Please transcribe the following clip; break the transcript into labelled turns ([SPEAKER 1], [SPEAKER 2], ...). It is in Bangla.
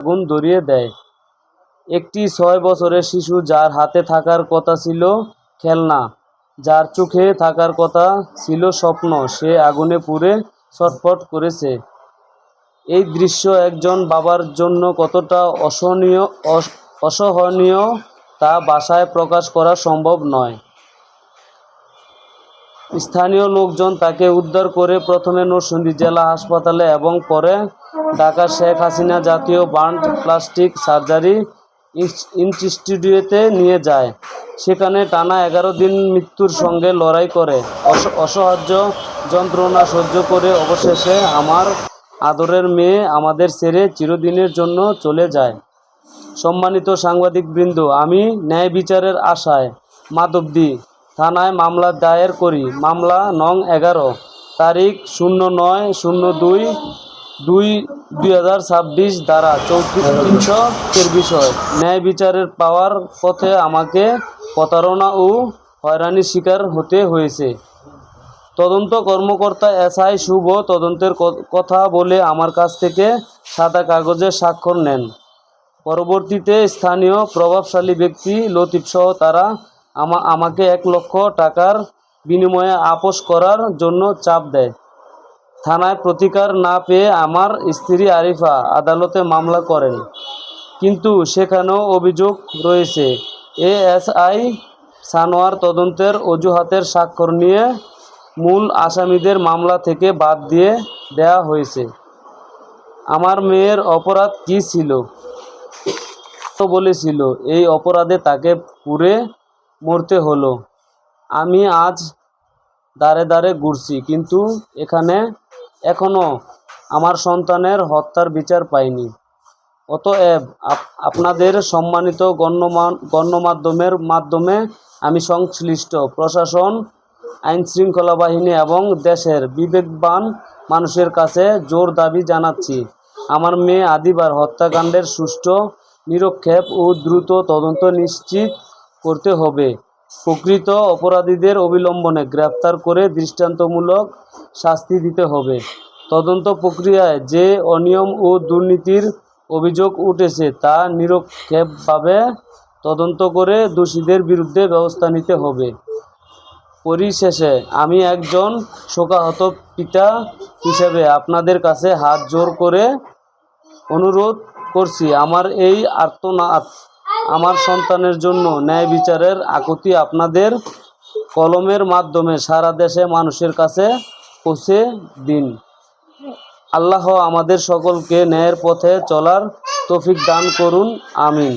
[SPEAKER 1] আগুন ধরিয়ে দেয়। একটি ৬ বছরের শিশু, যার হাতে থাকার কথা ছিল খেলনা, যার চোখে থাকার কথা ছিল স্বপ্ন, সে আগুনে পুড়ে ছটফট করেছে। এই দৃশ্য একজন বাবার জন্য কতটা অসহনীয় তা ভাষায় প্রকাশ করা সম্ভব নয়। স্থানীয় লোকজন তাকে উদ্ধার করে প্রথমে নরসিংদী জেলা হাসপাতালে এবং পরে ঢাকা শেখ হাসিনা জাতীয় বার্ন প্লাস্টিক সার্জারি ইনস্টিটিউটে নিয়ে যায়। সেখানে টানা ১১ দিন মৃত্যুর সঙ্গে লড়াই করে অসহ্য যন্ত্রণা সহ্য করে অবশেষে আমার আদরের মেয়ে আমাদের ছেড়ে চিরদিনের জন্য চলে যায়। সম্মানিত সাংবাদিকবৃন্দ, আমি ন্যায় বিচারের আশায় মাধবদী থানায় মামলা দায়ের করি। মামলা নং ১১, তারিখ 09/02/2026 ধারা ৩০০ বিষয় ন্যায় বিচারের পাওয়ার পথে আমাকে প্রতারণা ও হয়রানির শিকার হতে হয়েছে। তদন্ত কর্মকর্তা SI শুভ তদন্তের কথা বলে আমার কাছ থেকে সাদা কাগজে স্বাক্ষর নেন। পরবর্তীতে স্থানীয় প্রভাবশালী ব্যক্তি লতিফসহ তারা আমাকে ১ লক্ষ টাকার বিনিময়ে আপোস করার জন্য চাপ দেয়। থানায় প্রতিকার না পেয়ে আমার স্ত্রী আরিফা আদালতে মামলা করেন, কিন্তু সেখানেও অভিযোগ রয়েছে। ASI সানোয়ার তদন্তের অজুহাতের স্বাক্ষর নিয়ে মূল আসামিদের মামলা থেকে বাদ দিয়ে দেয়া হয়েছে। আমার মেয়ের অপরাধ কী ছিল? বলেছিল এই অপরাধে তাকে পুড়ে মরতে হলো। আমি আজ দাঁড়ে দাঁড়ে ঘুরছি, কিন্তু এখনো আমার সন্তানের হত্যার বিচার পাইনি। অতএব আপনাদের সম্মানিত গণমাধ্যমের মাধ্যমে আমি সংশ্লিষ্ট প্রশাসন, আইনশৃঙ্খলা বাহিনী এবং দেশের বিবেকবান মানুষের কাছে জোর দাবি জানাচ্ছি, আমার মেয়ে আদিবার হত্যাকাণ্ডের সুষ্ঠু নিরপেক্ষ ও দ্রুত তদন্ত নিশ্চিত করতে হবে। প্রকৃত অপরাধীদের অবিলম্বে গ্রেপ্তার করে দৃষ্টান্তমূলক শাস্তি দিতে হবে। তদন্ত প্রক্রিয়ায় যে অনিয়ম ও দুর্নীতির অভিযোগ উঠেছে তা নিরপেক্ষভাবে তদন্ত করে দোষীদের বিরুদ্ধে ব্যবস্থা নিতে হবে। পরিশেষে আমি একজন শোকাহত পিতা হিসেবে আপনাদের কাছে হাত জোর করে অনুরোধ করছি, আমার এই আর্তনাদ, আমার সন্তানের জন্য ন্যায় বিচারের আকুতি আপনাদের কলমের মাধ্যমে সারা দেশে মানুষের কাছে পৌঁছে দিন। আল্লাহ আমাদের সকলকে ন্যায়ের পথে চলার তৌফিক দান করুন। আমিন।